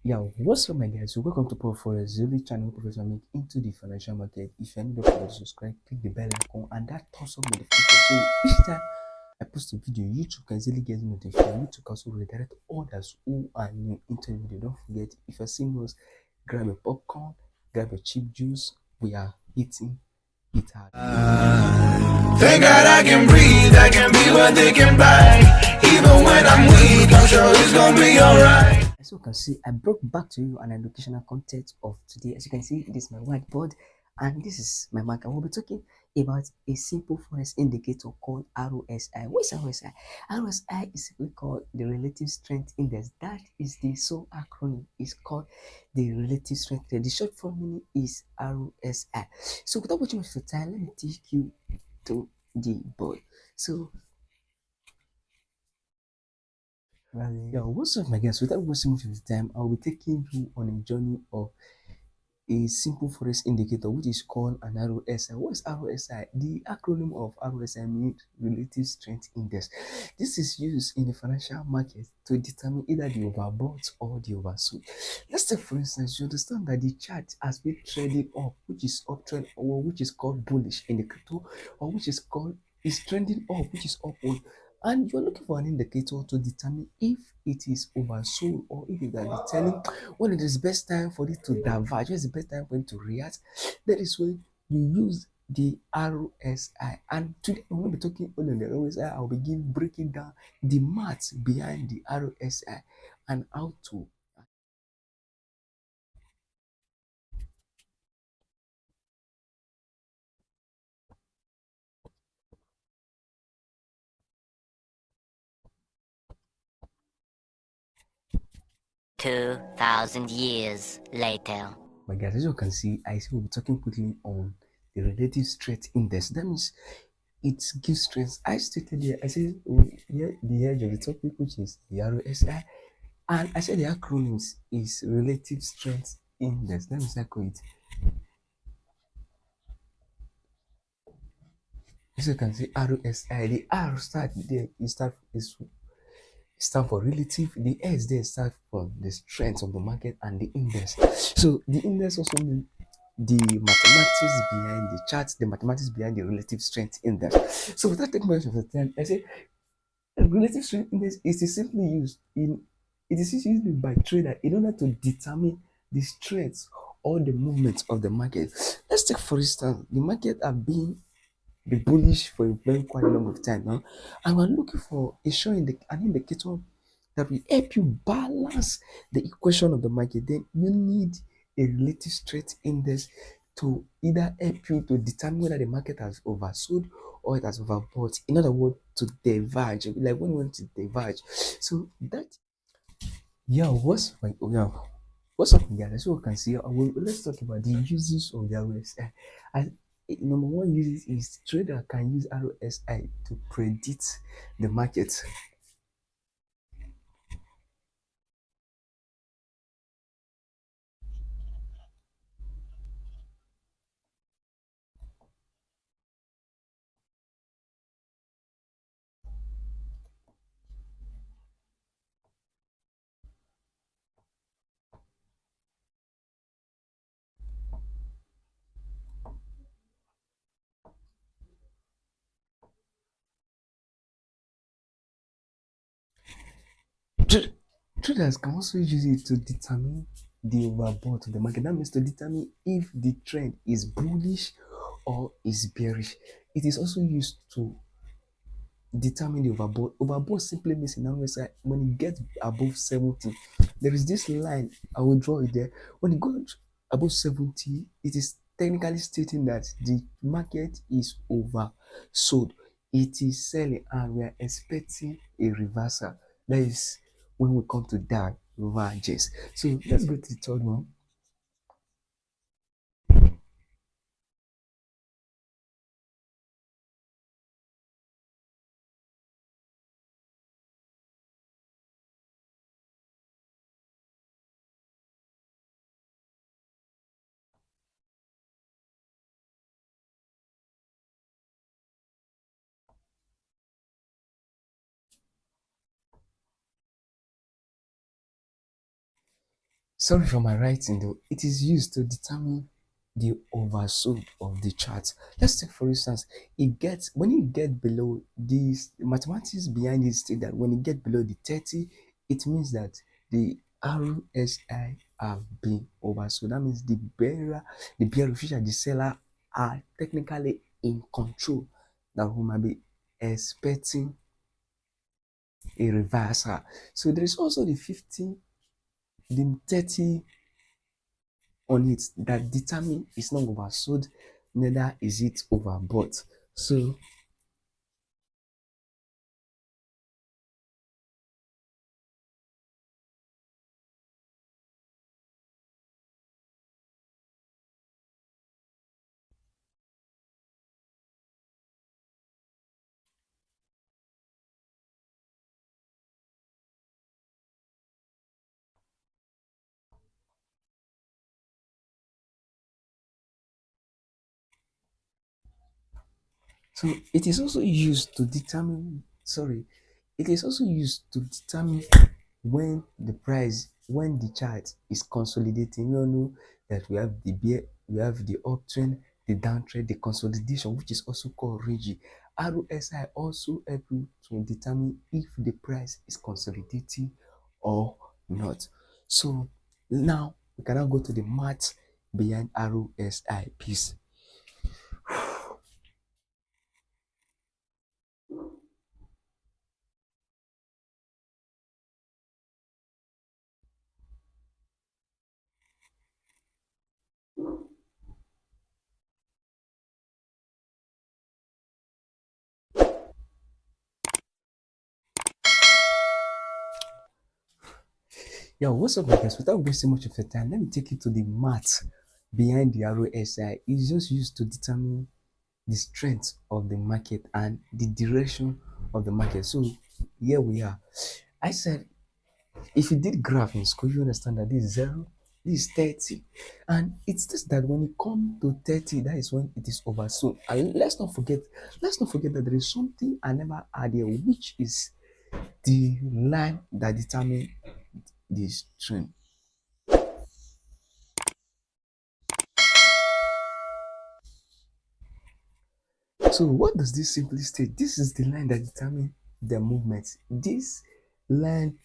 Yeah, what's up, my guys? So welcome to FOREX, the only channel professor make into the financial market. If you're not already subscribe, click the bell icon and that thumbs up notification. So each time I post a video, YouTube can easily get notification. YouTube can also redirect others who are new into the video. Don't forget, if you're seeing us, grab a popcorn, grab a cheap juice. We are eating it hard. Thank God I can breathe, I can be what they can buy. Even when I'm weak, I'm sure it's gonna be alright. As you can see, I brought back to you an educational content of today. As you can see, this is my whiteboard and this is my mark. I will be talking about a simple forex indicator called RSI. What is RSI? RSI is simply called the relative strength index. That is the sole acronym. It's called the relative strength. The short form meaning is RSI. So without watching much of time, let me take you to the board. So yeah, what's up, my guys? Without wasting much of the time, I'll be taking you on a journey of a simple forex indicator which is called an RSI. What is RSI? The acronym of RSI means relative strength index. This is used in the financial market to determine either the overbought or the oversold. Let's take for instance, you understand that the chart has been trading up, which is uptrend, or which is called bullish indicator, or which is called is trending up, which is upward, and you're looking for an indicator to determine if it is oversold or if it is telling when it is best time for it to diverge, when is the best time for it to react. That is when you use the RSI. And today we will be talking on the RSI. I'll begin breaking down the maths behind the RSI and how to 2,000 years later. my guys, as you can see, I will be talking quickly on the relative strength index. That means it gives strength. I stated here, I said here the edge of the topic, which is the RSI, and I said the acronyms is relative strength index. Let me circle it. As you can see, RSI, the R start there, stand for relative, the S there start for the strength of the market, and the index. So the index also means the mathematics behind the chart, the mathematics behind the relative strength index. So without taking much of the time, I say relative strength index is simply used in it is used by trader in order to determine the strength or the movement of the market. Let's take for instance, the market have been bullish for a very quite long of time now, and we're looking for a showing an indicator that will help you balance the equation of the market. Then you need a relative strength index to either help you to determine whether the market has oversold or it has overbought. In other words, to diverge, like when you want to diverge. So that yeah, what's up, guys? As you can see, let's talk about the uses of the RSI. Number one uses is trader can use RSI to predict the market. Traders can also use it to determine the overbought of the market. That means to determine if the trend is bullish or is bearish. It is also used to determine the overbought. Overbought simply means in our side when it gets above 70, there is this line. I will draw it there. When it goes above 70, it is technically stating that the market is oversold. It is selling, and we are expecting a reversal. That is when we come to divergence. So let's go to the third one. Sorry for my writing though. It is used to determine the oversold of the chart. Let's take for instance, it gets when you get below these the mathematics behind it state that when you get below the 30, it means that the RSI have been oversold. That means the beneficiary, the seller are technically in control. That we might be expecting a reversal. So there is also the 50, the 30 on it that determine it's not oversold, neither is it overbought. So it is also used to determine, sorry, it is also used to determine when the chart is consolidating. You all know that we have the bear, we have the uptrend, the downtrend, the consolidation, which is also called range. RSI also help you to determine if the price is consolidating or not. So now we can now go to the math behind RSI piece. Yeah, what's up, guys? Without wasting much of your time, let me take you to the math behind the RSI. It's just used to determine the strength of the market and the direction of the market. So here we are. I said, if you did graph in school, you understand that this is 0, this is 30. And it's just that when it comes to 30, that is when it is oversold. And let's not forget that there is something I never had here, which is the line that determines this trend. So what does this simply state? This is the line that determines the movement. This line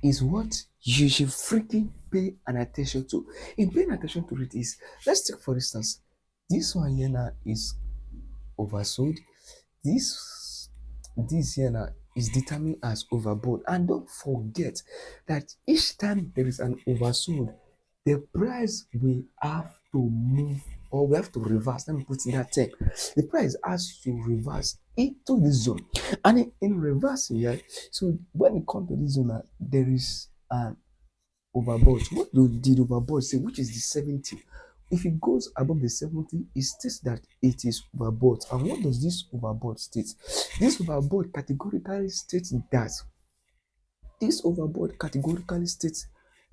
is what you should freaking pay an attention to. In paying attention to it is, let's take for instance, this one here now is oversold. This here now is determined as overbought. And don't forget that each time there is an oversold, the price will have to move, or we have to reverse. Let me put in that term. The price has to reverse into this zone. And in reversing, yeah, so when it comes to this zone, there is an overbought. What did overbought say, which is the 70? If it goes above the 70, it states that it is overbought. And what does this overbought state? This overbought categorically states that this overbought categorically states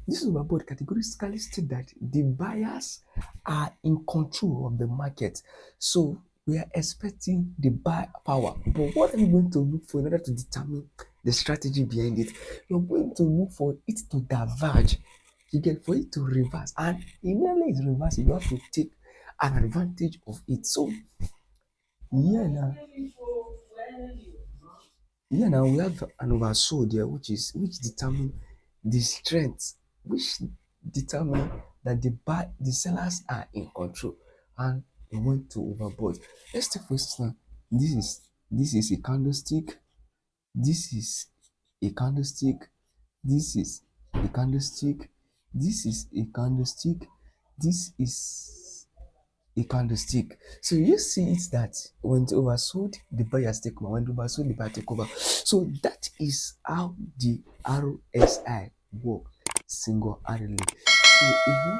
this overbought categorically states that the buyers are in control of the market. So we are expecting the buy power. But what are we going to look for in order to determine the strategy behind it? You're going to look for it to diverge. You get for it to reverse. And immediately it's reversing, you have to take an advantage of it. So yeah now. Yeah, now we have an oversold here, which determine the strength, which determine that the sellers are in control and they went to overboard. Let's take for instance, this is a candlestick, this is a candlestick, this is a candlestick, this is a candlestick, this is a candlestick. So you see it that when it oversold, the buyers take over. When it oversold, the buyer take over. So that is how the RSI work single-handedly. So if you,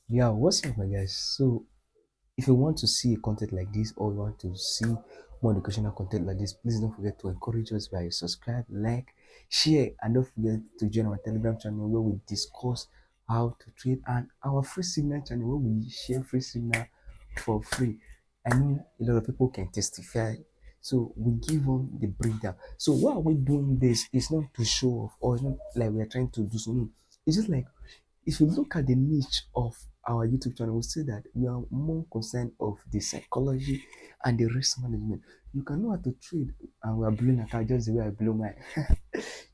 yeah, what's up, my guys? So if you want to see content like this, or you want to see more educational content like this, please don't forget to encourage us by subscribe, like, share, and don't forget to join our Telegram channel where we discuss how to trade, and our free signal channel where we share free signal for free. I know a lot of people can testify So we give them the breakdown. So why are we doing this? It's not to show off, or it's not like we are trying to do something. It's just like, if you look at the niche of our YouTube channel, we'll see that we are more concerned of the psychology and the risk management. You can know how to trade, and we are blowing account just the way I blow mine.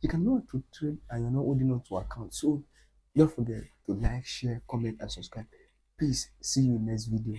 You can know how to trade and you're not holding on to account. So don't forget to like, share, comment, and subscribe. Peace. See you in next video.